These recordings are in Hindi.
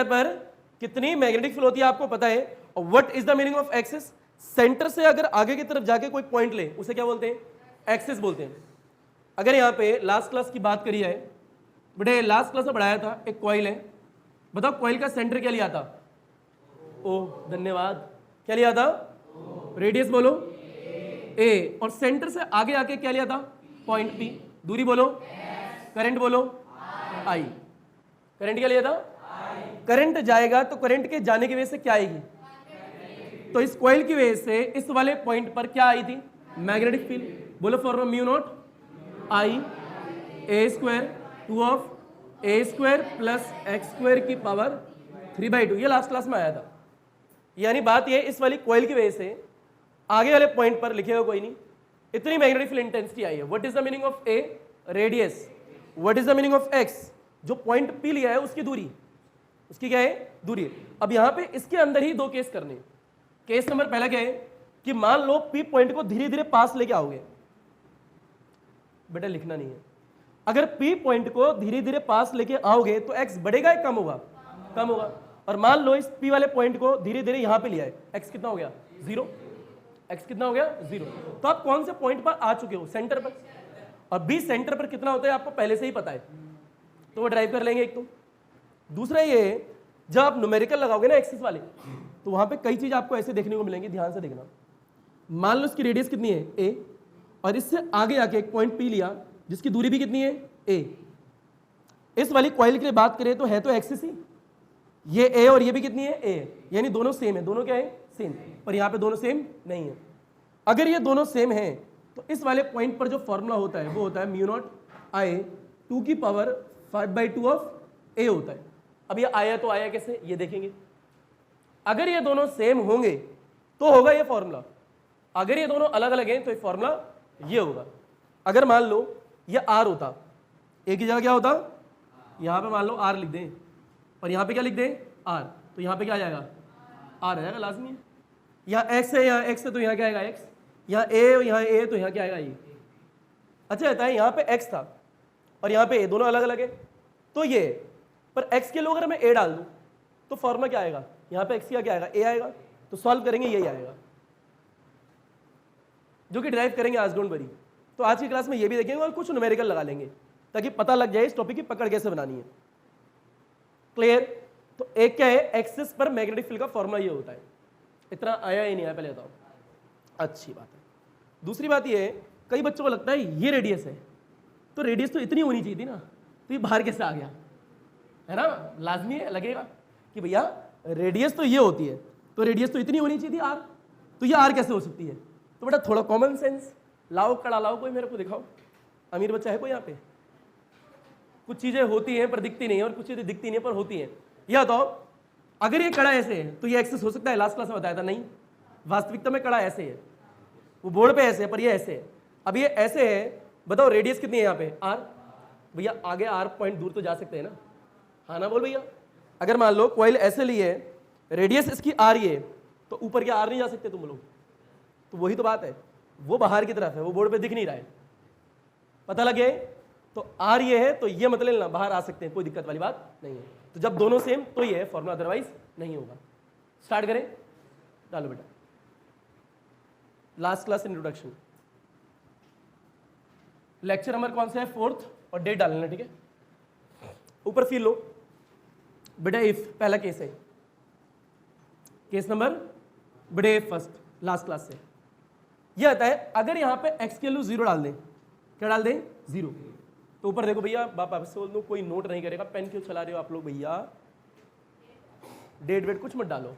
सतह पर कितनी मैग्नेटिक फील्ड होती है आपको पता है। और what is the meaning of axis? Centre से अगर आगे की तरफ जाके कोई पॉइंट ले उसे क्या बोलते हैं? एक्सिस बोलते हैं। अगर यहाँ पे लास्ट क्लास की बात करी है, बेटे लास्ट क्लास में पढ़ाया था, एक कॉइल है, बताओ कॉइल का सेंटर क्या लिया था? ओ, धन्यवाद, क्या लिया था? रेडियस बोलो ए, और सेंटर से आगे आके क्या लिया था? Point P. दूरी बोलो, करंट बोलो आई। करंट क्या लिया था? करंट जाएगा तो करंट के जाने की वजह से क्या आएगी? तो इस कॉइल की वजह से इस वाले पॉइंट पर क्या आई थी? Magnetic field. बोलो formula mu naught I a square 2 of a square plus x square की पावर 3/2। ये लास्ट क्लास में आया था। यानी बात ये इस वाली कॉइल की वजह से आगे वाले पॉइंट पर लिखेगा कोई नहीं, इतनी मैग्नेटिक फील्ड इंटेंसिटी आई है। What is the meaning of A? Radius. What is the meaning of x? जो पॉइंट पी लिया है उसकी दूरी, उसकी क्या है? दूरी। अब यहां पे इसके अंदर ही दो केस करने। केस नंबर पहला क्या है कि मान लो पी पॉइंट को धीरे धीरे पास लेके आओगे, बेटा लिखना नहीं है। अगर पी पॉइंट को धीरे धीरे पास लेके आओगे तो एक्स बढ़ेगा या कम होगा? कम होगा। और मान लो इस पी वाले पॉइंट को धीरे धीरे यहां पे लिया है, एक्स कितना हो गया? 0। एक्स कितना हो गया? 0। तो आप कौन से पॉइंट पर आ चुके हो? सेंटर पर। और बी सेंटर पर कितना होता है आपको पहले से ही पता है, तो वो ड्राइव कर लेंगे एक। तो दूसरा ये, जब आप न्यूमेरिकल लगाओगे ना एक्सिस वाले, तो वहां पे कई चीज आपको ऐसे देखने को मिलेंगी, ध्यान से देखना। मान लो इसकी रेडियस कितनी है? ए, और इससे आगे आके एक पॉइंट पी लिया जिसकी दूरी भी कितनी है? ए। इस वाली कॉइल की बात करें तो है तो एक्सिस ही, ये ए और ये भी कितनी है? ए। यानी दोनों सेम है। दोनों क्या है? सेम। पर यहाँ पे दोनों सेम नहीं है। अगर ये दोनों सेम है तो इस वाले पॉइंट पर जो फॉर्मूला होता है वो होता है म्यू नॉट आई 2 की पावर 5/2 ऑफ ए होता है। अब ये आया तो आया कैसे, ये देखेंगे। अगर ये दोनों सेम होंगे तो होगा ये फॉर्मूला, अगर ये दोनों अलग अलग हैं तो ये फॉर्मूला ये होगा। अगर मान लो ये आर होता, ए की जगह क्या होता? यहां पे मान लो आर लिख दें, और यहां पे क्या लिख दें? आर। तो यहां पे क्या आ जाएगा? आर आ जाएगा, लाजमी है। यहाँ एक्स है, यहाँ एक्स है, तो यहाँ क्या आएगा? एक्स। यहाँ ए तो यहाँ क्या आएगा? ये। अच्छा रहता है, यहाँ पे एक्स था और यहाँ पे ए, दोनों अलग अलग है तो ये, पर एक्स के लोग अगर मैं ए डाल दूं तो फॉर्मूला क्या आएगा? यहाँ पे एक्स का क्या आएगा? ए आएगा। तो सॉल्व करेंगे यही आएगा, जो कि ड्राइव करेंगे आज, डोंट वरी। तो आज की क्लास में ये भी देखेंगे और कुछ न्यूमेरिकल लगा लेंगे ताकि पता लग जाए इस टॉपिक की पकड़ कैसे बनानी है। क्लियर? तो एक क्या है, एक्सिस पर मैग्नेटिक फील्ड का फॉर्मूला ये होता है। इतना आया ही नहीं है, पहले बताओ। अच्छी बात है। दूसरी बात ये है, कई बच्चों को लगता है ये रेडियस है, तो रेडियस तो इतनी होनी चाहिए थी ना, तो ये बाहर कैसे आ गया? है ना, लाजमी है, लगेगा कि भैया रेडियस तो ये होती है, तो रेडियस तो इतनी होनी चाहिए थी आर, तो ये आर कैसे हो सकती है? तो बेटा थोड़ा कॉमन सेंस लाओ, कड़ा लाओ, कोई मेरे को दिखाओ। अमीर बच्चा है कोई यहाँ पे? कुछ चीजें होती हैं पर दिखती नहीं है, और कुछ चीजें दिखती नहीं है पर होती हैं। यह बताओ, अगर ये कड़ा ऐसे है तो ये एक्सिस हो सकता है? लास्ट क्लास में बताया था, नहीं। वास्तविकता में कड़ा ऐसे है, वो बोर्ड पे ऐसे है, पर ये ऐसे है। अब ये ऐसे है, बताओ रेडियस कितनी है यहाँ पे? आर। भैया आगे आर पॉइंट दूर तो जा सकते हैं ना? हाँ ना, बोल भैया। अगर मान लो कॉइल ऐसे ली है, रेडियस इसकी आर ये, तो ऊपर क्या आर नहीं जा सकते तुम लोग? तो वही तो बात है, वो बाहर की तरफ है, वो बोर्ड पे दिख नहीं रहा है। पता लगे? तो आर ये है तो ये मतलब लेना, बाहर आ सकते हैं, कोई दिक्कत वाली बात नहीं है। तो जब दोनों सेम तो ये है फॉर्मूला, अदरवाइज नहीं होगा। स्टार्ट करें, डालो बेटा। Last class introduction, lecture number कौन सा है? 4th, और डेट डालना, ठीक है? ऊपर फील लो बेटा। इफ पहला केस है, केस नंबर बड़े फर्स्ट, लास्ट क्लास से यह आता है, अगर यहां पे एक्स के वैल्यू 0 डाल दें, क्या डाल दें? 0, तो ऊपर देखो भैया, बाप से बोल दो कोई नोट नहीं करेगा, पेन क्यों चला रहे हो आप लोग भैया? डेट वेट कुछ मत डालो,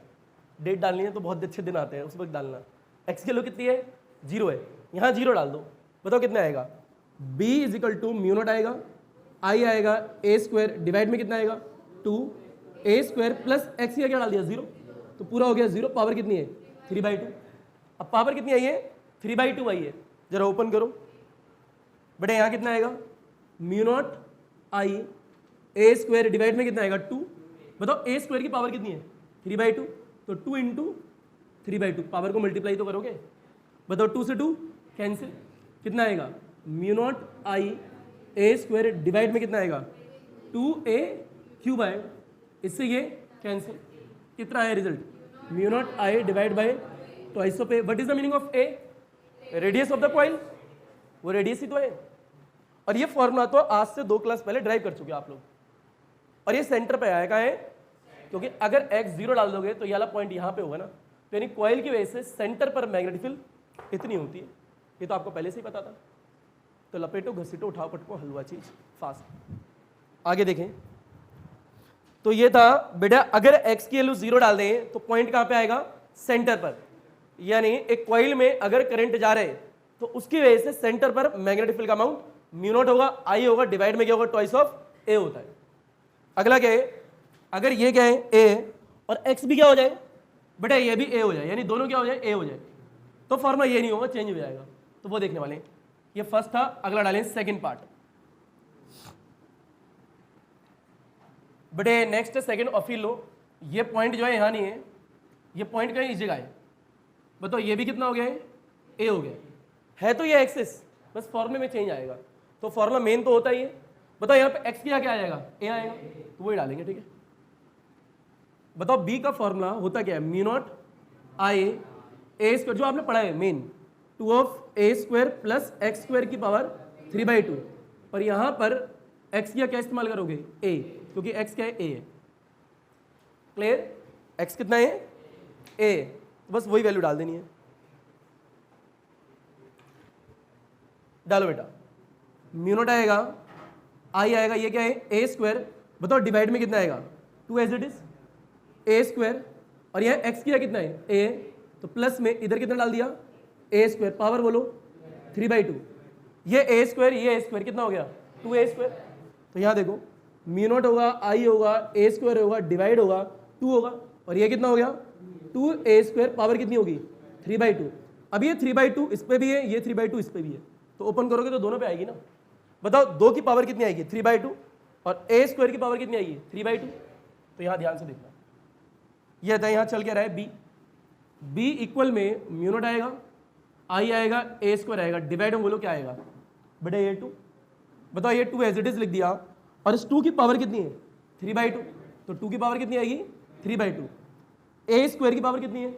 डेट डालनी है तो बहुत अच्छे दिन आते हैं उस वक्त डालना। एक्स की वैल्यू कितनी है? 0 है, यहाँ 0 डाल दो, बताओ कितना आएगा? b = म्यू नॉट आएगा, i आएगा a स्क्वायर, डिवाइड में कितना आएगा? 2a स्क्वायर प्लस एक्स का क्या डाल दिया? 0, तो पूरा हो गया 0। पावर कितनी है? 3/2। अब पावर कितनी आई है? 3/2 आई है। जरा ओपन करो बेटा, यहाँ कितना आएगा? Mu naught I a square, divide में कितना आएगा? 2। बताओ a स्क्वायर की पावर कितनी है? 3/2, तो 2 × 3/2, पावर को मल्टीप्लाई तो करोगे। बताओ 2 से 2 कैंसिल, कितना आएगा? Mu naught I a square, divide में कितना आएगा? 2a³ आएगा। इससे ये कैंसिल, कितना है result, mu naught I divide by twice of A. What is the meaning of A, radius of the coil, वो रेडियस ही तो है। और ये फॉर्मूला तो आज से 2 क्लास पहले ड्राइव कर चुके आप लोग, और ये सेंटर पे आएगा है, क्योंकि अगर x 0 डाल दोगे तो ये वाला पॉइंट यहाँ पे होगा ना, तो यानी कॉइल की वजह से सेंटर पर मैग्नेटिक फील्ड इतनी होती है। ये तो आपको पहले से ही पता था। तो लपेटो घसीटो उठाओ पटको हलवा चीज फास्ट। आगे देखें तो ये था बेटा, अगर x की वैल्यू 0 डाल दें तो पॉइंट कहाँ पे आएगा, सेंटर पर। यानी एक कॉइल में अगर करंट जा रहे तो उसकी वजह से सेंटर पर मैग्नेटिक फील्ड का अमाउंट म्यू नॉट होगा, आई होगा, डिवाइड में क्या होगा, ट्वाइस ऑफ ए होता है। अगला क्या है, अगर ये क्या है ए और x भी क्या हो जाए बेटा, ये भी a हो जाए, यानी दोनों क्या हो जाए, a हो जाए, तो फॉर्मूला ये नहीं होगा, चेंज हो जाएगा। तो वो देखने वाले हैं। ये फर्स्ट था। अगला डालें सेकंड पार्ट। बेटे नेक्स्ट सेकंड ऑफिल लो, ये पॉइंट जो है यहाँ नहीं है, ये पॉइंट कहीं इस जगह है। बताओ ये भी कितना हो गया है, a हो गया है, तो ये एक्सिस, बस फॉर्मूले में चेंज आएगा। तो फॉर्मूला मेन तो होता ही है। बताओ यहाँ पे x की क्या आ जाएगा, a आएगा, तो वही डालेंगे, ठीक है। बताओ b का फॉर्मूला होता क्या है, mu naught I a square, जो आपने पढ़ा है main, 2 of a square plus x square की पावर 3/2। और यहाँ पर x की क्या इस्तेमाल करोगे, a, क्योंकि x क्या है, a है। क्लियर, x कितना है, a, तो बस वही वैल्यू डाल देनी है। डालो बेटा, म्यू नॉट आएगा, आई आएगा, ये क्या है, ए स्क्वायर। बताओ डिवाइड में कितना आएगा, 2 as it is a square, और यह एक्स किया कितना है, ए, तो प्लस में इधर कितना डाल दिया, ए स्क्वायर, पावर बोलो 3/2। ये ए स्क्वायर, ये ए स्क्वायर कितना हो गया, 2a स्क्वायर। तो यहाँ देखो म्यू नॉट होगा, आई होगा, ए स्क्वायर होगा, डिवाइड होगा, 2 होगा, और ये कितना हो गया, 2a स्क्वायर, पावर कितनी होगी, 3/2। अब ये 3/2 इस पे भी है, ये 3/2 इस पे भी है, तो ओपन करोगे तो दोनों पे आएगी ना। बताओ 2 की पावर कितनी आएगी, 3/2, और a स्क्वायर की पावर कितनी आएगी, 3/2। तो यहाँ ध्यान से देखना, ये था यहाँ चल के रहा है b इक्वल में म्यू नॉट आएगा, आई आएगा, ए स्क्वायर आएगा, डिवाइड में बोलो क्या आएगा बेटा, ये 2। बताओ ये 2 एज इट इज लिख दिया, और इस 2 की पावर कितनी है, 3/2, तो 2 की पावर कितनी आएगी, 3/2। ए स्क्वायर की पावर कितनी है,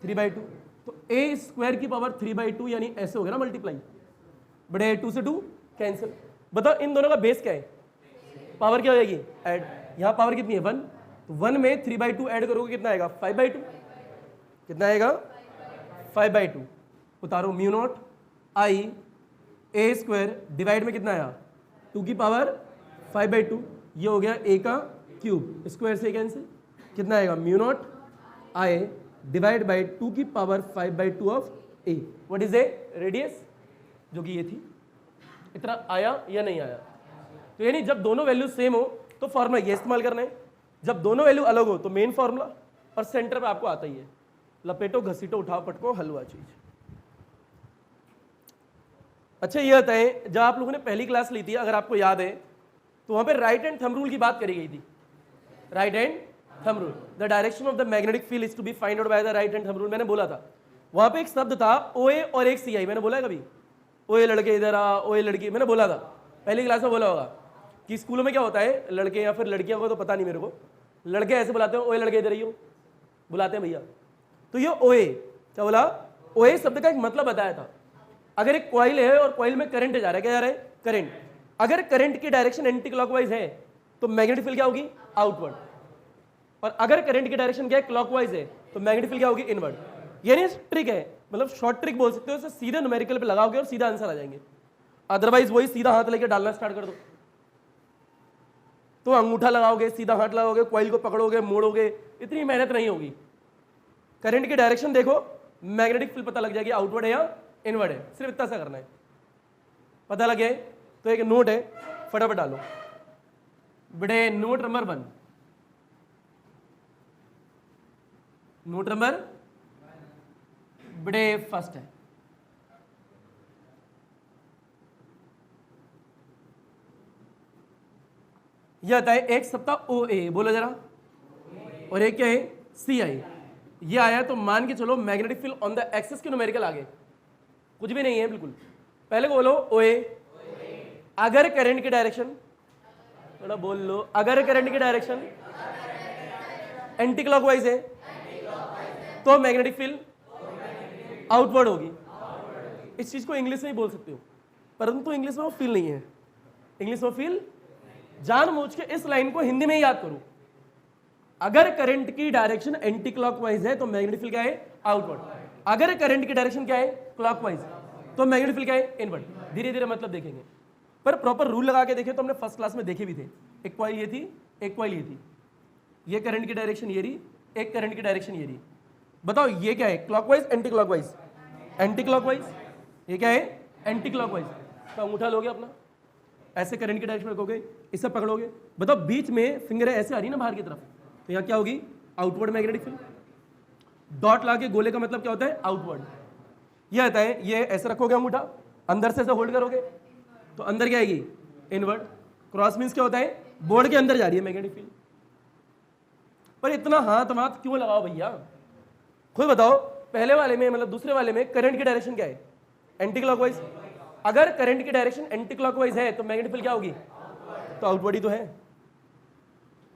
3/2, तो ए स्क्वायर की पावर 3/2, यानी ऐसे हो गया ना मल्टीप्लाई, बड़े 2 से 2 कैंसिल। बताओ इन दोनों का बेस क्या है, पावर क्या हो जाएगी, ऐड, यहाँ पावर कितनी है 1, तो 1 में 3/2 ऐड करोगे कितना आएगा, 5/2, कितना आएगा, 5/2। उतारो mu naught I a square, divide में कितना आया, 2 की पावर 5/2, ये हो गया a का क्यूब, स्क्वायर से कैंसिल, कितना आएगा, mu naught I divide by 2 की power 5/2 of a। What is a, radius, जो कि ये थी। इतना आया या नहीं आया, तो यानी जब दोनों वैल्यू सेम हो तो फॉर्मूला ये इस्तेमाल करना है, जब दोनों वैल्यू अलग हो तो मेन फॉर्मूला, और सेंटर पे आपको आता ही है, लपेटो घसीटो उठाओ पटको हलवा चीज। अच्छा ये होता है, जब आप लोगों ने पहली क्लास ली थी, अगर आपको याद है, तो वहां पे राइट हैंड थंब रूल की बात करी गई थी। Right hand thumb rule, the direction of the magnetic field is to be find out by the right hand thumb rule, मैंने बोला था। वहां पे एक शब्द था ओए और एक सी आई, मैंने बोला है कभी, ओए लड़के इधर आ, ओए लड़की, मैंने बोला था पहली क्लास में, बोला होगा कि स्कूलों में क्या होता है, लड़के या फिर लड़कियों को तो पता नहीं मेरे को, लड़के ऐसे बुलाते हैं, ओए लड़के इधर ही हो, बुलाते हैं भैया। तो ये ओए, क्या बोला, ओए शब्द का एक मतलब बताया था। अगर एक कॉइल है और कॉइल में करंट जा रहा है, क्या जा रहा है, करंट, अगर करंट की डायरेक्शन एंटी क्लॉकवाइज है तो मैग्नेटिक फील्ड क्या होगी, आउटवर्ड, और अगर करंट की डायरेक्शन क्या है, क्लॉकवाइज है, तो मैग्नेटिक फील्ड क्या होगी, इनवर्ड। यानी ट्रिक है, मतलब शॉर्ट ट्रिक बोल सकते हो, इसे सीधे न्यूमेरिकल पे लगाओगे और सीधा आंसर आ जाएंगे। अदरवाइज वही सीधा हाथ लेके डालना स्टार्ट कर दो, तो अंगूठा लगाओगे, सीधा हाथ लगाओगे, कॉइल को पकड़ोगे, मोड़ोगे, इतनी मेहनत नहीं होगी। करंट की डायरेक्शन देखो, मैग्नेटिक फील्ड पता लग जाएगी, आउटवर्ड है या इनवर्ड है, सिर्फ इतना सा करना है। पता लगे तो एक नोट है, फटाफट डालो बेटे, नोट नंबर 1, नोट नंबर बेटे फर्स्ट है, यह आता है एक सप्ताह ओ ए, बोलो जरा, और एक क्या है, सी आई। ये आया तो मान के चलो magnetic field on the axis के न्यूमेरिकल आगे कुछ भी नहीं है बिल्कुल। पहले को बोलो ओ ए, अगर करंट की डायरेक्शन, थोड़ा बोल लो, अगर करंट की डायरेक्शन एंटी क्लॉकवाइज है तो मैग्नेटिक फील्ड आउटवर्ड होगी। इस चीज को इंग्लिश में ही बोल सकते हो, परंतु इंग्लिश में वो फील नहीं है। इंग्लिश में फील जानबूझ के इस लाइन को हिंदी में ही याद करो। अगर करंट की डायरेक्शन एंटी क्लॉकवाइज है तो मैग्नेटिक फील्ड क्या है? आउटवर्ड। अगर करंट की डायरेक्शन क्या है? क्लॉकवाइज, तो मैग्नेटिक फील्ड क्या है? इनवर्ड। धीरे धीरे मतलब देखेंगे, पर प्रॉपर रूल लगा के देखे तो हमने फर्स्ट क्लास में देखे भी थे। एक कॉइल ये थी, एक कॉइल ये थी, ये करंट की डायरेक्शन ये रही, एक करंट की डायरेक्शन ये रही। बताओ ये क्या है? Clockwise anti clockwise? Anti clockwise. ये क्या है? Anti clockwise. तो अंगूठा लोगे अपना, ऐसे करंट की डायरेक्शन में रखोगे, इससे पकड़ोगे, बताओ बीच में फिंगर ऐसे आ रही है ना बाहर की तरफ, तो यहाँ क्या होगी? Outward magnetic field. डॉट ला के गोले का मतलब क्या होता है? आउटवर्ड। ये आता है, ये ऐसे रखोगे अंगूठा, अंदर से ऐसे होल्ड करोगे तो अंदर क्या आएगी? इनवर्ड। क्रॉस मीन्स क्या होता है? बोर्ड के अंदर जा रही है मैग्नेटिक फील्ड। पर इतना हाथ वाथ क्यों लगाओ भैया? खुद बताओ, पहले वाले में मतलब दूसरे वाले में करंट की डायरेक्शन क्या है? Anti clockwise. अगर करंट की डायरेक्शन एंटी क्लॉकवाइज है तो मैग्नेटिक फील्ड क्या होगी? तो आउटवर्ड ही तो है।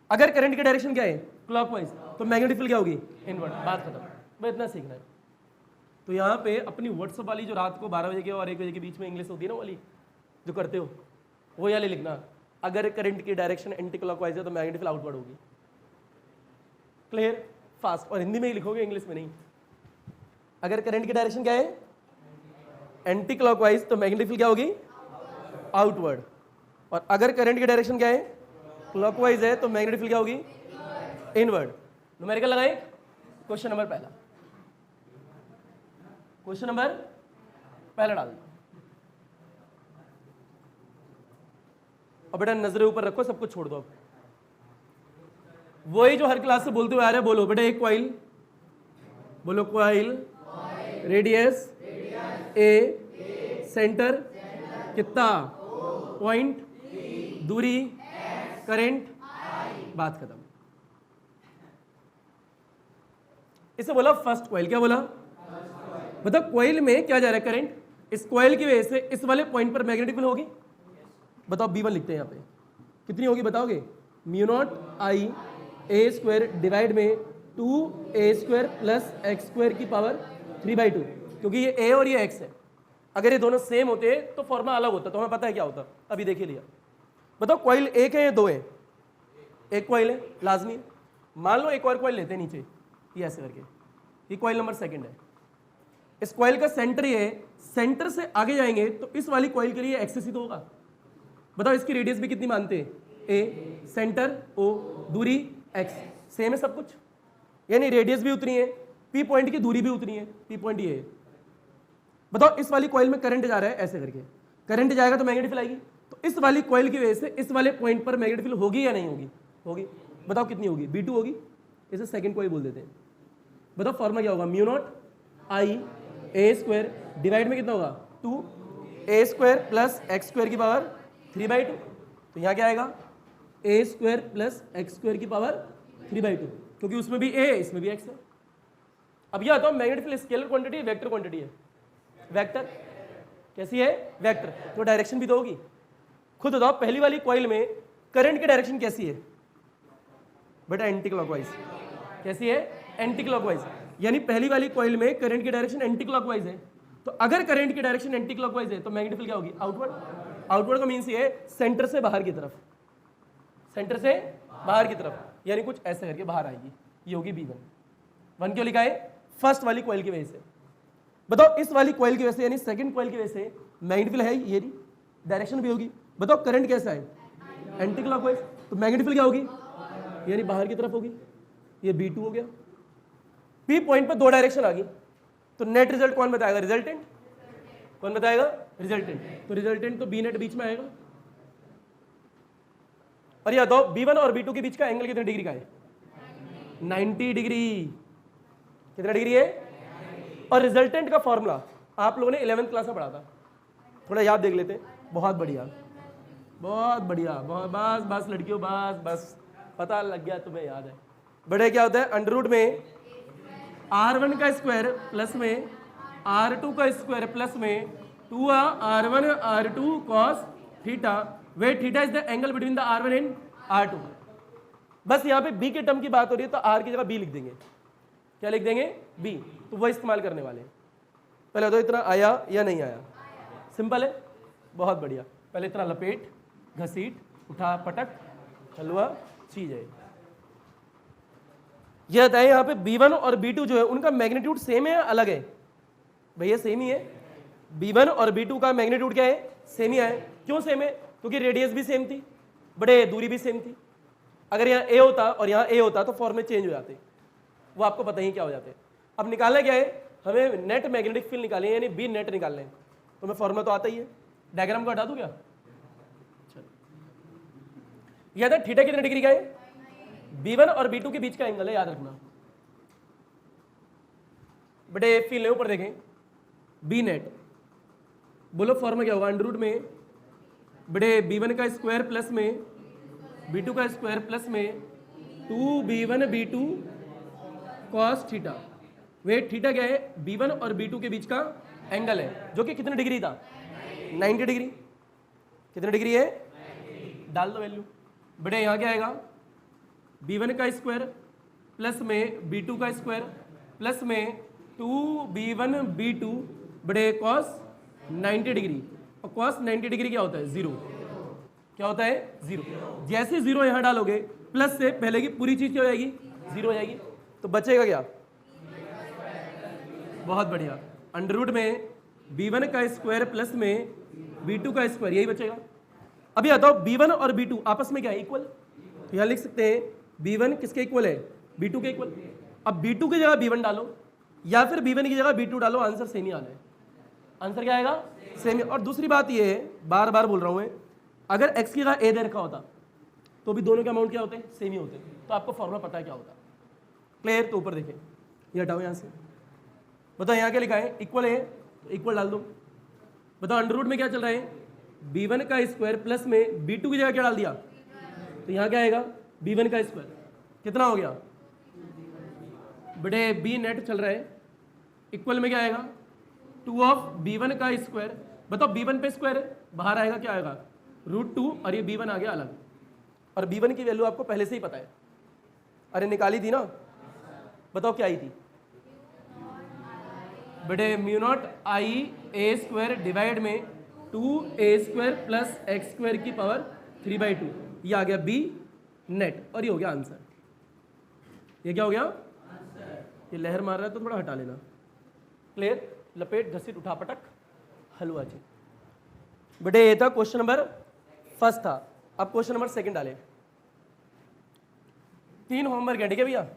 अगर करंट की डायरेक्शन क्या है? क्लॉकवाइज, तो मैग्नेटिक फील्ड क्या होगी? इनवर्ड। बात खत्म। बस इतना सीखना है। तो यहाँ पे अपनी व्हाट्सएप वाली जो रात को 12 बजे के और 1 बजे के बीच में इंग्लिश होती है ना वाली जो करते हो, वो वाली लिखना। अगर करंट की डायरेक्शन एंटी क्लॉकवाइज है तो मैग्नेटिक फील्ड आउटवर्ड होगी। क्लियर? फास्ट। और हिंदी में ही लिखोगे, इंग्लिश में नहीं। अगर करंट की डायरेक्शन क्या है? एंटी क्लॉकवाइज, तो मैग्नेटिक फील्ड क्या होगी? आउटवर्ड। और अगर करंट की डायरेक्शन क्या है? क्लॉकवाइज है तो मैग्नेटिक फील्ड क्या होगी? इनवर्ड। न्यूमेरिकल लगाए। क्वेश्चन नंबर पहला, क्वेश्चन नंबर पहला डाल दो। और बेटा नजरें ऊपर रखो, सब कुछ छोड़ दो। अब वही जो हर क्लास से बोलते हुए आ रहे हैं, बोलो बेटा। एक कॉइल, बोलो कॉइल, रेडियस ए, सेंटर कितना? पॉइंट, दूरी, करंट, बात खत्म। इसे बोला फर्स्ट कॉइल। क्या बोला? मतलब कॉइल में क्या जा रहा है? करंट। इस कॉइल की वजह से इस वाले पॉइंट पर मैग्नेटिक फील्ड होगी। बताओ B1 लिखते हैं यहाँ पे, कितनी होगी बताओगे? Mu naught I a square divide में 2a² प्लस x² की पावर 3/2। क्योंकि ये a और ये x है, अगर ये दोनों सेम होते तो फॉर्मूला अलग होता, तो हमें पता है क्या होता। अभी देख ही लिया। बताओ कॉइल एक है या दो है? एक कॉइल है, लाजमी है। मान लो एक और कॉइल लेते हैं नीचे, ये ऐसे करके, ये कॉइल नंबर सेकंड है। इस कॉइल का सेंटर ये है, सेंटर से आगे जाएंगे तो इस वाली कॉइल के लिए एक्सेस ही तो होगा। बताओ इसकी रेडियस भी कितनी मानते हैं? ए, सेंटर ओ, दूरी एक्स, सेम है सब कुछ, यानी रेडियस भी उतनी है, पी पॉइंट की दूरी भी उतनी है। पी पॉइंट ये है। बताओ इस वाली कॉइल में करंट जा रहा है, ऐसे करके करंट जाएगा तो मैग्नेटिक फील्ड आएगी। तो इस वाली कॉइल की वजह से इस वाले पॉइंट पर मैग्नेटिक फील्ड होगी या नहीं होगी? होगी। बताओ कितनी होगी? B2 होगी। इसे सेकंड कॉइल बोल देते हैं। बताओ फॉर्मूला क्या होगा? Mu naught I a square divide में कितना होगा? 2a² प्लस x² की पावर 3/2। तो यहाँ क्या आएगा? a² प्लस x² की पावर 3/2, क्योंकि उसमें भी a है, इसमें भी x है। अब यह आता है मैग्नेटिक फील्ड स्केलर क्वांटिटी है, वेक्टर क्वांटिटी है? वेक्टर। कैसी है? वेक्टर। तो डायरेक्शन भी तो होगी। खुद बताओ पहली वाली कॉइल में करंट की डायरेक्शन कैसी है बेटा? Anti clockwise. कैसी है? Anti clockwise. यानी पहली वाली कॉइल में करंट की डायरेक्शन एंटी क्लॉकवाइज है। तो अगर करंट की डायरेक्शन एंटी क्लॉकवाइज है तो मैग्नेटिक फील्ड क्या होगी? आउटवर्ड। आउटवर्ड का मीन्स ये है सेंटर से बाहर की तरफ, सेंटर से बाहर की तरफ, यानी कुछ ऐसे करके बाहर आएगी। ये होगी B1। 1 क्यों लिखा है? फर्स्ट वाली कॉइल की वजह से। बताओ इस वाली कॉइल की वजह से, यानी सेकंड कॉइल की वजह से मैग्नेटिक फील्ड है, ये डायरेक्शन भी होगी। बताओ करंट कैसा है? एंटी क्लॉकवाइज, तो मैग्नेटिक फील्ड क्या होगी? यानी बाहर की तरफ होगी। ये B2 हो गया। P पॉइंट पर दो डायरेक्शन आ गई, तो नेट रिजल्ट कौन बताएगा? रिजल्टेंट। कौन बताएगा? रिजल्टेंट। तो रिजल्टेंट तो B नेट बीच में आएगा। और याद दो B1 और B2 के बीच का एंगल कितने डिग्री का है? 90 डिग्री। कितना डिग्री है? और रिजल्टेंट का फॉर्मूला आप लोगों ने 11th क्लास में पढ़ा था, थोड़ा याद देख लेते। बहुत बढ़िया, बहुत बढ़िया, बस बस लड़कियों, बस बस पता लग गया तुम्हें, याद है। बड़े क्या होता है? अंडर रूट में R1 का स्क्वायर प्लस में R2 का स्क्वायर प्लस में 2R1 R2 cos theta, where theta is the angle between the R1 and R2। बस यहाँ पे बी के टर्म की बात हो रही है तो आर की जगह बी लिख देंगे। क्या लिख देंगे? बी। तो वो इस्तेमाल करने वाले हैं। पहले तो इतना आया या नहीं आया? सिंपल है, बहुत बढ़िया। पहले इतना लपेट, घसीट, उठा, पटक, हलवा, चीज है। यह बताइए यहाँ पे B1 और B2 जो है उनका मैग्नीट्यूड सेम है या अलग है? भैया सेम ही है। B1 और B2 का मैग्नीट्यूड क्या है? सेम ही है। क्यों सेम है? क्योंकि रेडियस भी सेम थी, बड़े दूरी भी सेम थी। अगर यहाँ A होता और यहाँ A होता तो फॉर्मूले चेंज हो जाते, वो आपको पता ही क्या हो जाते। अब निकालना क्या है? हमें नेट मैग्नेटिक फील्ड निकालनी है, यानी बी नेट निकालना है। तो मैं फॉर्मूला तो आता ही है, डायग्राम को हटा दूं क्या? याद है थीटा कितने डिग्री का है? B1 और B2 के बीच का एंगल है, याद रखना। बड़े फील्ड ऊपर देखें, बी नेट, बोलो फॉर्मूला क्या होगा? अंडर रूट में बड़े B1 का स्क्वायर प्लस में B2 का स्क्वायर प्लस में 2B1 B2 कॉस थीटा। वे थीटा क्या है? B1 और B2 के बीच का एंगल है, जो कि कितने डिग्री था? 90 डिग्री। कितने डिग्री है? डाल दो वैल्यू। बड़े यहाँ क्या आएगा? B1 का स्क्वायर प्लस में B2 का स्क्वायर प्लस में 2B1 B2 बड़े कॉस 90 डिग्री। और कॉस 90 डिग्री क्या होता है? जीरो। क्या होता है? जीरो। जैसे जीरो यहाँ डालोगे प्लस से पहले की पूरी चीज क्या हो जाएगी? जीरो हो जाएगी। तो बचेगा क्या? बहुत बढ़िया। अंडर रूट में B1 का स्क्वायर प्लस में B2 का स्क्वायर, यही बचेगा। अभी बताओ B1 और B2 आपस में क्या है? इक्वल। तो यहाँ लिख सकते हैं B1 किसके इक्वल है? B2 के इक्वल। अब B2 की जगह B1 डालो या फिर B1 की जगह B2 डालो, आंसर सेम ही आना है। आंसर क्या आएगा? सेम। और दूसरी बात ये है, बार बार बोल रहा हूं मैं, अगर x की जगह a दे रखा होता तो भी दोनों के अमाउंट क्या होते? सेम ही होते। तो आपको फॉर्मूला पता है क्या होता। क्लियर? तो ऊपर देखें, ये हटाओ यहाँ से। बताओ यहाँ क्या लिखा है? इक्वल है तो इक्वल डाल दो। बताओ अंडर रूट में क्या चल रहा है? B1 का स्क्वायर प्लस में B2 की जगह क्या डाल दिया? तो यहाँ क्या आएगा? B1 का स्क्वायर कितना हो गया? बड़े B नेट चल रहा है, इक्वल में क्या आएगा? 2 ऑफ B1 का स्क्वायर। बताओ B1 पे स्क्वायर है, बाहर आएगा क्या आएगा? √2 और ये B1 आ गया अलग। और B1 की वैल्यू आपको पहले से ही पता है, अरे निकाली थी ना। बताओ क्या आई थी? बड़े म्यू0 I a स्क्वायर डिवाइड में 2a square plus x square की पावर 3/2। ये आ गया B नेट और ये हो गया आंसर। ये क्या हो गया? ये लहर मार रहा है तो थोड़ा हटा लेना। क्लियर? लपेट, घसीट, उठा, पटक, हलवा जी। बेटे ये था क्वेश्चन नंबर फर्स्ट था। अब क्वेश्चन नंबर सेकंड डाले। 3 होमवर्क है, ठीक है भैया?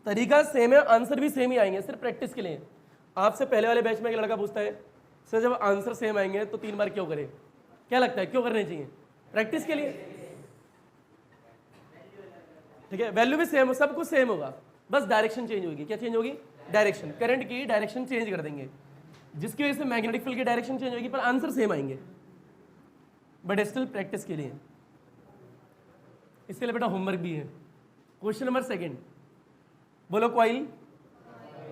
तरीका सेम है, आंसर भी सेम ही आएंगे, सिर्फ प्रैक्टिस के लिए। आपसे पहले वाले बैच में एक लड़का पूछता है सर जब आंसर सेम आएंगे तो 3 बार क्यों करें? क्या लगता है क्यों करने चाहिए? प्रैक्टिस के लिए, ठीक है? वैल्यू भी सेम, सब कुछ सेम होगा, बस डायरेक्शन चेंज होगी। क्या चेंज होगी? डायरेक्शन। करंट की डायरेक्शन चेंज कर देंगे, जिसकी वजह से मैग्नेटिक फील्ड की डायरेक्शन चेंज होगी, पर आंसर सेम आएंगे। बट स्टिल प्रैक्टिस के लिए, इसके लिए बेटा होमवर्क भी है। क्वेश्चन नंबर सेकंड, बोलो कॉइल,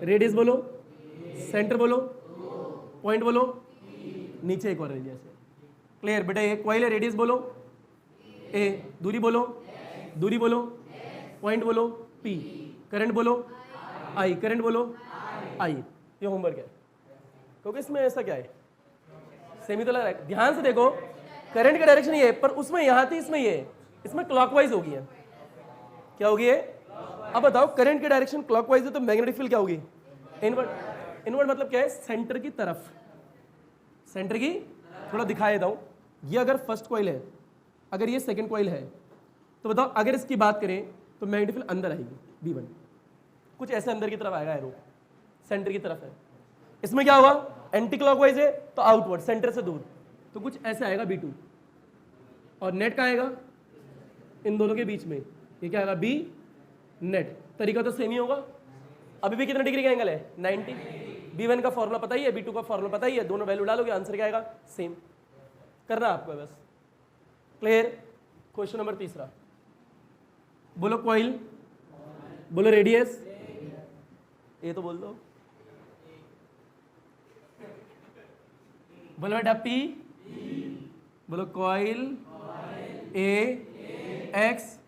रेडियस बोलो, सेंटर बोलो, पॉइंट बोलो, नीचे एक और रेडियस है। क्लियर? बेटा ये कॉइल है, रेडियस बोलो a, दूरी बोलो, दूरी बोलो, पॉइंट बोलो p, करंट बोलो I, करंट बोलो I। ये होमवर्क है, क्योंकि इसमें ऐसा क्या है? सेमी तो लग रहा है। ध्यान से देखो, करंट का डायरेक्शन ये है, पर उसमें यहां थी, इसमें ये है, इसमें क्लॉकवाइज होगी है। क्या होगी है? अब बताओ, करंट की डायरेक्शन क्लॉकवाइज है तो मैग्नेटिक फील्ड क्या होगी? इनवर्ट। इनवर्ट मतलब क्या है? सेंटर की तरफ। सेंटर की, थोड़ा दिखा देता हूं। ये अगर फर्स्ट कॉइल है, अगर ये सेकंड कॉइल है, तो बताओ अगर इसकी बात करें तो मैग्नेटिक फील्ड अंदर आएगी, B1 कुछ ऐसे अंदर की तरफ आएगा, एरो सेंटर की तरफ है। इसमें क्या होगा? एंटी क्लॉकवाइज है तो आउटवर्ड, सेंटर से दूर, तो कुछ ऐसे आएगा B2। और नेट का आएगा इन दोनों के बीच में, ये क्या आएगा? B net. तरीका तो सेम ही होगा। अभी भी कितने डिग्री का एंगल है? 90। B1 का फॉर्मूला पता ही है, B2 का फॉर्मूला पता ही है, दोनों वैल्यू डालोगे आंसर क्या आएगा? सेम। करना आपको बस। क्लियर? क्वेश्चन नंबर तीसरा, बोलो कॉइल, बोलो रेडियस, ये तो बोल दो, बोलो बेटा P, बोलो coil A, X,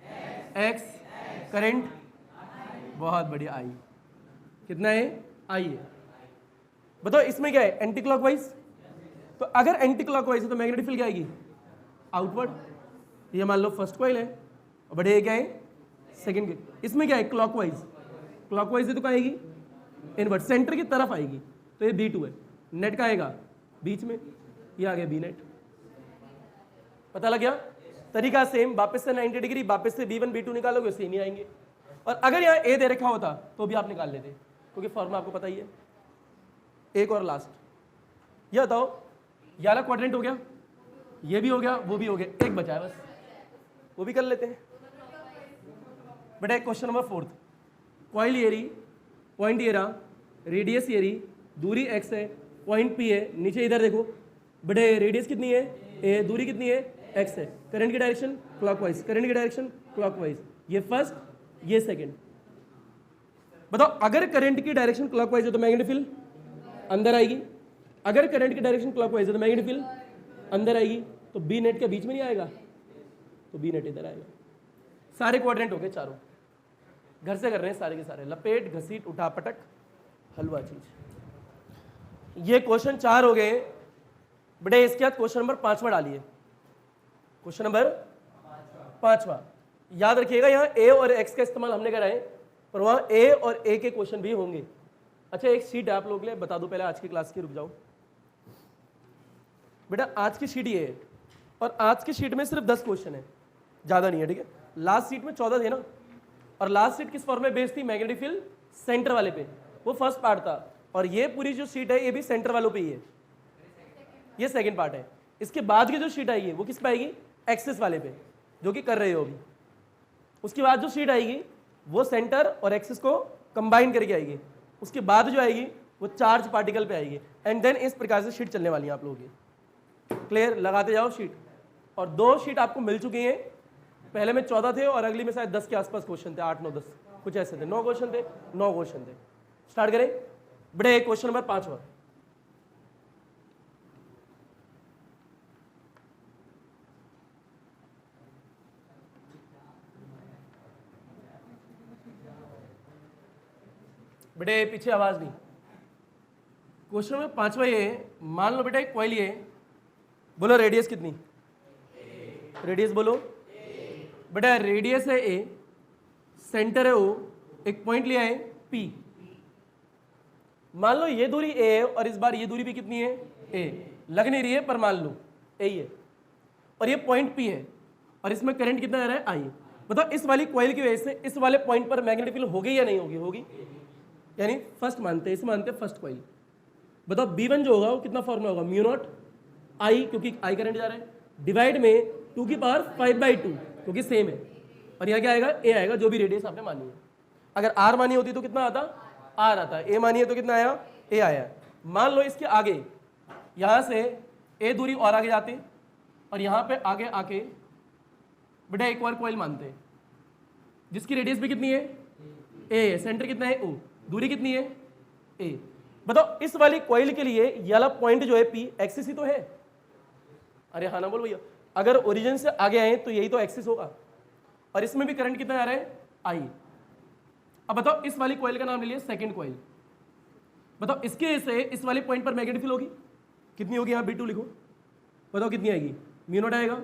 x, current, बहुत बढ़िया, आई। कितना है? आई है। बताओ इसमें क्या है? Anti clockwise. तो अगर एंटी क्लॉकवाइज है तो मैग्नेटिक फील्ड क्या आएगी? आउटवर्ड। ये मान लो फर्स्ट कॉइल है और बड़े ये क्या है? Second coil. इसमें क्या है? क्लॉकवाइज। क्लॉकवाइज है तो क्या आएगी? इनवर्ट, सेंटर की तरफ आएगी। तो ये B2 है। नेट का आएगा बीच में, ये आ गया B नेट। पता लग गया? तरीका सेम, वापस से 90 डिग्री, वापस से B1 B2 निकालोगे सेम ही आएंगे। और अगर यहाँ A दे रखा होता तो भी आप निकाल लेते, क्योंकि फॉर्मूला आपको पता ही है। एक और लास्ट, ये बताओ, ये वाला क्वाड्रेंट हो गया, ये भी हो गया, वो भी हो गया, एक बचा है बस, वो भी कर लेते हैं। बेटा क्वेश्चन नंबर 4, कॉइल एरी, पॉइंट ये रहा, रेडियस एरी, दूरी x है, पॉइंट P है, नीचे इधर देखो बेटे, रेडियस कितनी है? a, दूरी कितनी है? x है, करंट की डायरेक्शन क्लॉकवाइज, करंट की डायरेक्शन क्लॉकवाइज, ये फर्स्ट, ये सेकंड। बताओ अगर करंट की डायरेक्शन क्लॉकवाइज है तो मैग्नेटिक फील्ड अंदर आएगी, अगर करंट की डायरेक्शन क्लॉकवाइज है तो मैग्नेटिक फील्ड अंदर आएगी। तो बी नेट के बीच में नहीं आएगा, तो बी नेट इधर आएगा। सारे क्वाड्रेंट हो गए चारों, घर से कर रहे हैं सारे के सारे, लपेट, घसीट, उठा पटक, हलवा चीज। ये क्वेश्चन 4 हो गए बेटे। इसके बाद क्वेश्चन नंबर 5वां डालिए, क्वेश्चन नंबर 5वां। याद रखिएगा यहाँ ए और एक्स का इस्तेमाल हमने करा है, पर वहाँ ए और ए के क्वेश्चन भी होंगे। अच्छा एक शीट है आप लोग के लिए, बता दो पहले आज की क्लास की, रुक जाओ बेटा। आज की शीट ये है और आज की शीट में सिर्फ 10 क्वेश्चन है, ज़्यादा नहीं है, ठीक है। लास्ट शीट में 14 थे ना, और लास्ट शीट किस फॉर्म में बेस्ड थी? मैग्नेटिक फील्ड सेंटर वाले पे, वो फर्स्ट पार्ट था। और ये पूरी जो शीट है ये भी सेंटर वालों पे ही है, ये सेकंड पार्ट है। इसके बाद की जो शीट आएगी वो किस पे आएगी? एक्सिस वाले पे, जो कि कर रहे हो अभी। उसके बाद जो शीट आएगी वो सेंटर और एक्सिस को कंबाइन करके आएगी। उसके बाद जो आएगी वो चार्ज पार्टिकल पे आएगी। एंड देन इस प्रकार से शीट चलने वाली है आप लोगों की। क्लियर? लगाते जाओ शीट। और 2 शीट आपको मिल चुकी हैं, पहले में 14 थे और अगली में शायद 10 के आसपास क्वेश्चन थे, 8 9 10 कुछ ऐसे थे, 9 क्वेश्चन थे, 9 क्वेश्चन थे। स्टार्ट करें बड़े, क्वेश्चन नंबर 5वां। बेटे पीछे आवाज नहीं। क्वेश्चन में 5वां ये, मान लो बेटा एक कॉइल ये, बोलो रेडियस कितनी? रेडियस बोलो बेटा, रेडियस है ए, सेंटर है ओ, एक पॉइंट लिया है P। मान लो ये दूरी ए है और इस बार ये दूरी भी कितनी है? ए। लग नहीं रही है पर मान लो ए ही है, और ये पॉइंट P है, और इसमें करंट कितना आ रहा है? आई। बताओ इस वाली कॉइल की वजह से इस वाले पॉइंट पर मैग्नेटिक फील्ड होगी या नहीं होगी? होगी, यानी फर्स्ट मानते हैं, इसे मानते हैं फर्स्ट कॉइल। बताओ B1 जो होगा वो कितना फॉर्मूला होगा? म्यू नॉट आई, क्योंकि आई करंट जा रहा है, डिवाइड में 2 की पावर 5/2, क्योंकि सेम है। और यहाँ क्या आएगा? ए आएगा, जो भी रेडियस आपने मानी है। अगर आर मानी होती तो कितना आता? आर आता। ए मानी है तो कितना आया? ए आया। मान लो इसके आगे यहाँ से ए दूरी और आगे जाते, और यहाँ पे आगे आके बेटा एक और कॉइल मानते हैं जिसकी रेडियस भी कितनी है? ए। सेंटर कितना है? ओ। दूरी कितनी है? ए। बताओ इस वाली कॉइल के लिए ये वाला पॉइंट जो है P, एक्सिस ही तो है। अरे हाँ ना बोल भैया, अगर ओरिजिन से आगे आए तो यही तो एक्सिस होगा, और इसमें भी करंट कितना आ रहा है? आई। अब बताओ इस वाली कॉइल का नाम ले लिया सेकंड कॉइल। बताओ इसके से इस वाले पॉइंट पर मैग्नेटिक फील्ड होगी कितनी होगी? यहाँ B2 लिखो, बताओ कितनी आएगी? म्यू नॉट आएगा,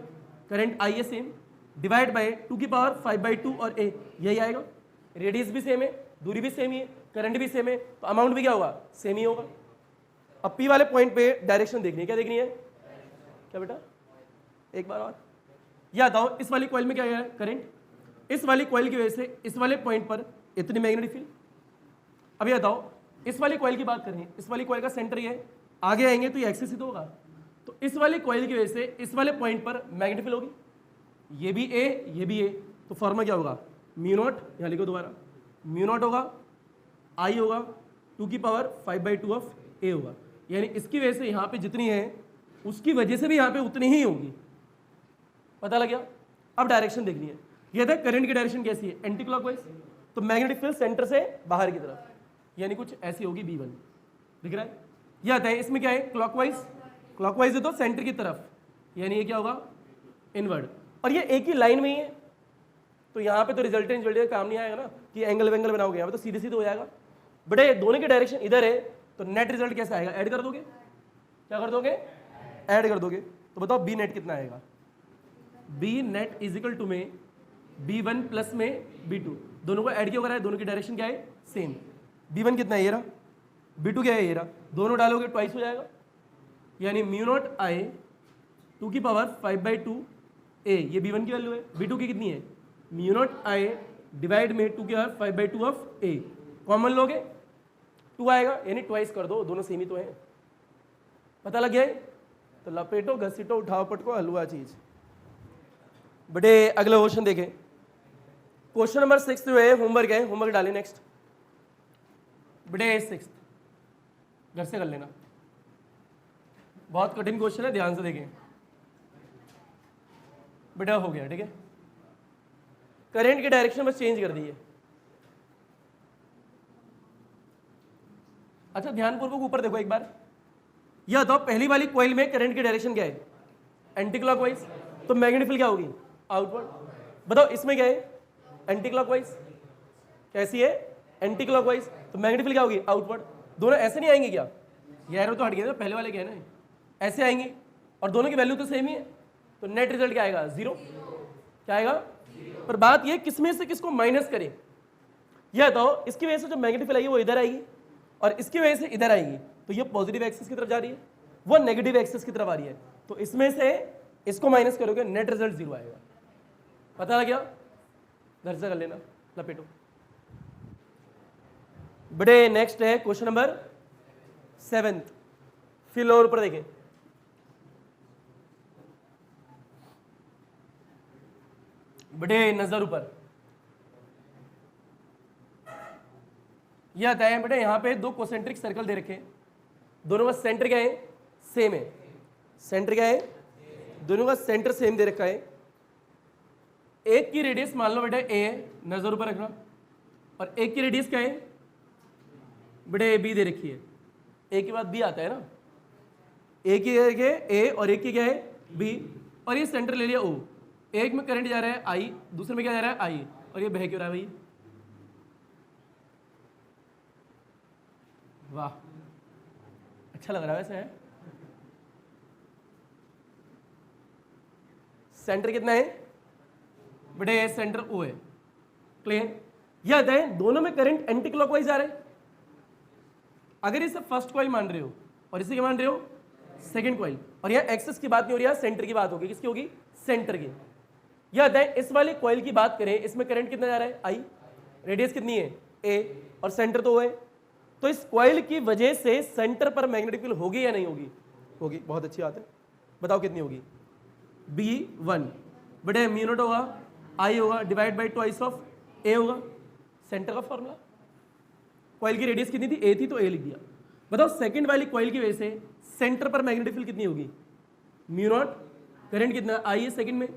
करंट आई है सेम, डिवाइड बाय 2 की पावर 5/2 और ए, यही आएगा। रेडियस भी सेम है, दूरी भी सेम ही है, करंट भी सेम है, तो अमाउंट भी क्या होगा? सेम ही होगा। अब P वाले पॉइंट पे डायरेक्शन देखनी है, क्या देखनी है? क्या बेटा एक बार और याद बताओ, इस वाली कॉइल में क्या है? करंट। इस वाली कॉइल की वजह से इस वाले पॉइंट पर इतनी मैग्नेटिक फील्ड। अब ये बताओ इस वाली कॉइल की बात करें, इस वाली कॉइल का सेंटर ये है, आगे आएंगे तो ये एक्सिस ही तो होगा। तो इस वाली कॉइल की वजह से इस वाले पॉइंट पर मैग्नेटिक फील्ड होगी, ये भी ए, ये भी ए। तो फॉर्मूला क्या होगा? म्यू नॉट, यहाँ लिखो दोबारा, म्यू नॉट होगा, आई होगा, 2 की पावर 5/2 ऑफ ए होगा। यानी इसकी वजह से यहाँ पे जितनी है उसकी वजह से भी यहाँ पे उतनी ही होगी। पता लग गया? अब डायरेक्शन देखनी है। ये था करंट की डायरेक्शन कैसी है? Anti clockwise. तो मैग्नेटिक फील्ड सेंटर से बाहर की तरफ, यानी कुछ ऐसी होगी B1, दिख रहा है? ये आता है इसमें क्या है? क्लॉकवाइज। क्लॉकवाइज है तो सेंटर की तरफ, यानी ये क्या होगा? इनवर्ड। और ये एक ही लाइन में ही है, तो यहाँ पे तो रिजल्टेंट का काम नहीं आएगा ना कि एंगल वेंगल बनाओगे, यहाँ पे तो सीधे सीधे हो जाएगा। बटे दोनों की डायरेक्शन इधर है तो नेट रिजल्ट कैसे आएगा? ऐड कर दोगे, क्या कर दोगे? ऐड कर दोगे। तो बताओ बी नेट कितना आएगा? B net is equal to में b1 प्लस में b2, दोनों को ऐड क्यों करा है? दोनों की डायरेक्शन क्या है? सेम। b1 कितना है? ये रहा। b2 क्या है? ये रहा। दोनों डालोगे ट्वाइस हो जाएगा, यानी म्यू नॉट आई 2 की पावर 5/2 a, ये b1 की वैल्यू है। b2 की कितनी है? म्यू नॉट आई डिवाइड में 2 की पावर 5/2 ऑफ a, कॉमन लोगे 2 आएगा, यानी ट्वाइस कर दो, दोनों सेम ही तो है। पता लग गया है? तो लपेटो घसीटो उठाओ पटको हलवा चीज। बटे अगला क्वेश्चन देखें, क्वेश्चन नंबर 6 जो है होमवर्क है, होमवर्क डालें नेक्स्ट। बटे 6 घर से कर लेना, बहुत कठिन क्वेश्चन है, ध्यान से देखें। बेटा हो गया, ठीक है। करंट की डायरेक्शन बस चेंज कर दी है। अच्छा ध्यानपूर्वक ऊपर देखो एक बार, यह बताओ पहली वाली कॉइल में करंट की डायरेक्शन क्या है? एंटी क्लॉकवाइज, तो मैग्नेटिक फील्ड क्या होगी? आउटवर्ड। बताओ इसमें क्या है? Anti clockwise. कैसी है? एंटी क्लॉकवाइज, तो मैग्नेटिक फील्ड क्या होगी? आउटवर्ड। दोनों ऐसे नहीं आएंगे क्या? ये एरो तो हट गया, पहले वाले क्या है ना, ऐसे आएंगे और दोनों की वैल्यू तो सेम ही है, तो नेट रिजल्ट क्या आएगा? 0। क्या आएगा? पर बात ये किसमें से किसको माइनस करें, यह बताओ। इसकी वजह से जो मैग्नेटिक फील्ड आएगी वो इधर आएगी और इसकी वजह से इधर आएगी, तो ये पॉजिटिव एक्सिस की तरफ जा रही है, वो नेगेटिव एक्सिस की तरफ आ रही है, तो इसमें से इसको माइनस करोगे नेट रिजल्ट 0 आएगा। पता लग गया? घर से कर लेना, लपेटो। बड़े नेक्स्ट है क्वेश्चन नंबर 7, फिर और ऊपर देखें। बड़े नजर ऊपर, यह आता है बेटे, यहां पे 2 कोसेंट्रिक सर्कल दे रखे हैं, दोनों का सेंटर क्या है? सेम है। सेंटर क्या है? दोनों का सेंटर सेम दे रखा है। एक की रेडियस मान लो बेटा ए है, नजर ऊपर रखना, और एक की रेडियस क्या है बेटे? बी दे रखी है। ए के बाद बी आता है ना, एक की है ए और एक की क्या है? बी, और ये सेंटर ले लिया ओ। एक में करंट जा रहा है आई, दूसरे में क्या जा रहा है? आई, और ये बह क्यों रहा है भाई? वाह, अच्छा लग रहा है वैसे है। सेंटर कितना है बेटे? सेंटर ओ है। क्लियर? यह आता है दोनों में करंट एंटी क्लॉकवाइज आ रहा है। अगर इसे फर्स्ट कॉइल मान रहे हो और इसे क्या मान रहे हो? सेकंड कॉइल, और यह एक्सिस की बात नहीं हो रही है, सेंटर की बात होगी। किसकी होगी? सेंटर की। यह आता है इस वाली कॉइल की बात करें, इसमें करंट कितना जा रहा है? आई, रेडियस कितनी है? ए, और सेंटर तो ओ है, तो इस कॉइल की वजह से सेंटर पर मैग्नेटिक फील्ड होगी या नहीं होगी? होगी। बहुत अच्छी बात है, बताओ कितनी होगी? B1 बटे म्यू नॉट होगा, आई होगा, डिवाइड बाई ट्वाइस ऑफ ए होगा, सेंटर का फॉर्मूला। कॉइल की रेडियस कितनी थी? ए थी, तो ए लिख दिया। बताओ सेकंड वाली कॉइल की वजह से सेंटर पर मैग्नेटिक फील्ड कितनी होगी? म्यू नॉट, करंट कितना? आई है सेकंड में,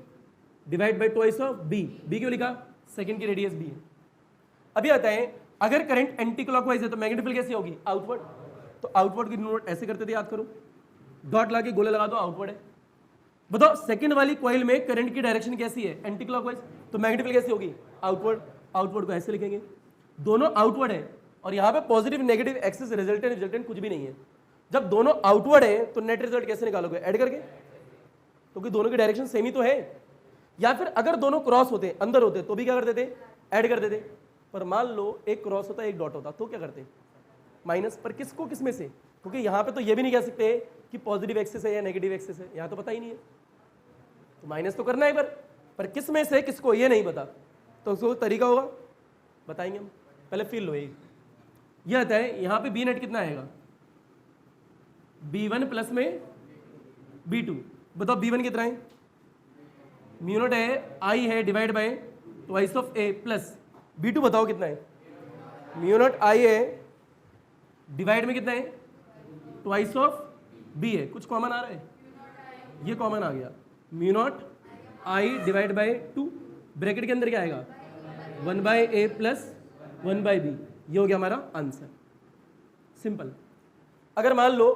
divide by twice of B. B क्यों लिखा? सेकंड की रेडियस बी है। अभी आता है अगर करंट एंटी क्लॉकवाइज है तो मैग्नेटिक फील्ड कैसी होगी? आउटवर्ड। तो आउटवर्ड की नोट ऐसे करते थे, याद करो, डॉट ला के गोले लगा दो, आउटवर्ड है। बताओ सेकंड वाली कॉइल में करंट की डायरेक्शन कैसी है? एंटी क्लॉकवाइज, तो मैग्नेटिक फील्ड कैसी होगी? आउटवर्ड। आउटवर्ड को ऐसे लिखेंगे, दोनों आउटवर्ड है और यहाँ पे positive negative axis resultant resultant कुछ भी नहीं है। जब दोनों आउटवर्ड है तो नेट रिजल्ट कैसे निकालोगे? ऐड करके, क्योंकि दोनों की डायरेक्शन सेम ही तो है। या फिर अगर दोनों क्रॉस होते, अंदर होते, तो भी क्या करते थे? ऐड कर देते। पर मान लो एक क्रॉस होता, एक डॉट होता, तो क्या करते? माइनस। पर किसको किसमें से? क्योंकि यहाँ पे तो ये भी नहीं कह सकते कि पॉजिटिव एक्सिस है या नेगेटिव एक्सिस है, यहाँ तो पता ही नहीं है, तो माइनस तो करना है। पर किस में से किसको ये नहीं पता, तो उसको तरीका होगा, बताएंगे हम। पहले फील लो, ये आता है यहाँ पे बी नेट कितना आएगा? B1 प्लस में B2। बताओ B1 कितना है? म्यू नॉट है, आई है, divide by twice of A, plus B2 बताओ कितना है? म्यू नॉट आई है, डिवाइड में कितना है? ट्वाइस ऑफ बी है। कुछ कॉमन आ रहा है? ये कॉमन आ गया, mu naught I divide by 2, bracket के अंदर क्या आएगा? 1 बाय ए प्लस 1 बाय बी। ये हो गया हमारा आंसर, सिंपल। अगर मान लो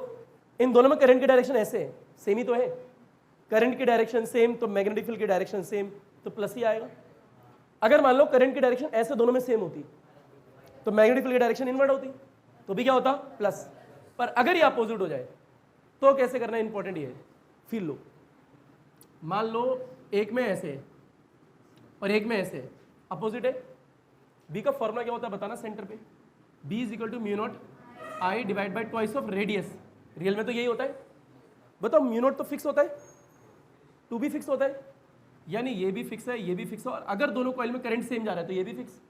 इन दोनों में करंट की डायरेक्शन ऐसे है, सेम ही तो है, करंट की डायरेक्शन सेम, तो मैग्नेटिक फील्ड की डायरेक्शन सेम, तो प्लस ही आएगा। अगर मान लो करंट की डायरेक्शन ऐसे दोनों में सेम होती तो मैग्नेटिक फील्ड की डायरेक्शन इनवर्ट होती, तो भी क्या होता प्लस। पर अगर ये अपोजिट हो जाए तो कैसे करना है, इंपॉर्टेंट ये है। फील लो, मान लो एक में ऐसे है और एक में ऐसे है, अपोजिट है। बी का फॉर्मूला क्या होता है बताना सेंटर पे, B is equal to mu naught I divide by twice of radius. Real में तो यही होता है। बताओ म्यू नॉट तो फिक्स होता है, टू भी फिक्स होता है, यानी ये भी फिक्स है, ये भी फिक्स है, और अगर दोनों कॉइल में करंट सेम जा रहा है तो ये भी फिक्स।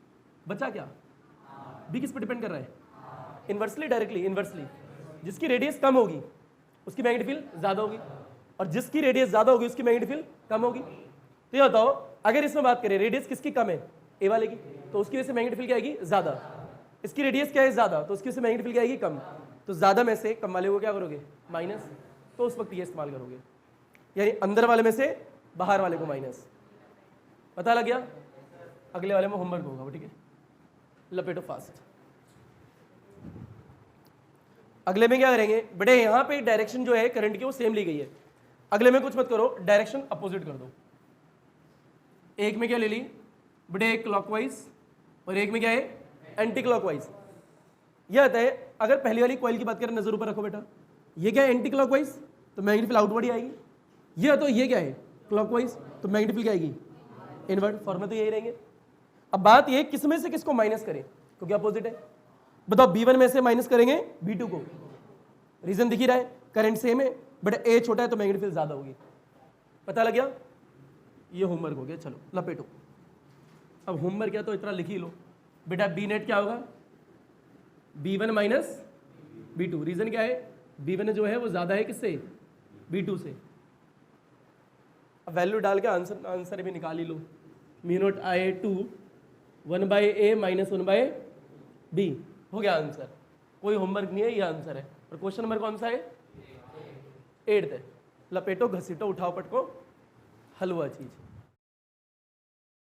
बचा क्या, बी किस पे डिपेंड कर रहा है, इन्वर्सली डायरेक्टली, इन्वर्सली। जिसकी रेडियस कम होगी उसकी मैग्नेटिक फील्ड ज्यादा होगी, और जिसकी रेडियस ज्यादा होगी उसकी मैग्नेटिक फील्ड कम होगी। तो ये बताओ अगर इसमें बात करें रेडियस किसकी कम है, ए वाले की, तो उसकी वजह से मैग्नेटिक फील्ड क्या आएगी ज्यादा। इसकी रेडियस क्या है ज्यादा, तो उसकी वजह से मैग्नेटिक फील्ड क्या आएगी कम। तो ज्यादा में से कम वाले को क्या करोगे माइनस, तो उस वक्त ये इस्तेमाल करोगे, यानी अंदर वाले में से बाहर वाले को माइनस। पता लग गया, अगले वाले में होमवर्क होगा, ठीक है, लपेटो फास्ट। अगले में क्या करेंगे बेटे, यहां पे डायरेक्शन जो है करंट की वो सेम ली गई है। अगले में कुछ मत करो, डायरेक्शन अपोजिट कर दो। एक में क्या ले ली बेटे, एक क्लॉकवाइज, और एक में क्या है एंटी क्लॉकवाइज। यह आता है, अगर पहली वाली कॉइल की बात करें, नजर ऊपर रखो बेटा, ये क्या है एंटी क्लॉकवाइज, तो मैग्नेटिक फील्ड आउटवर्ड ही आएगी। ये तो ये क्या है क्लॉकवाइज, तो मैग्नेटिक फील्ड क्या आएगी इनवर्ड। फॉर्मूला तो यही रहेंगे। अब बात ये किस में से किसको माइनस करें, क्योंकि अपोजिट है। बताओ B1 में से माइनस करेंगे B2 को, रीजन दिख ही रहा है, करंट सेम है, बट ए छोटा है तो मैग्नेटिक फील्ड ज्यादा होगी। पता लग गया, ये होमवर्क हो गया। चलो लपेटो, अब होमवर्क क्या तो इतना लिख ही लो बेटा। बी नेट क्या होगा, B1 माइनस B2। रीजन क्या है, B1 जो है वो ज्यादा है किससे, B2 से। अब वैल्यू डाल के आंसर भी निकाल ही लो। Mu naught I 2 1 by a minus 1 by b, हो गया आंसर। कोई होमवर्क नहीं है, ये आंसर है। और क्वेश्चन नंबर कौन सा है, 8th है। लपेटो, घसीटो, उठाओ पटको, हल हुआ चीज।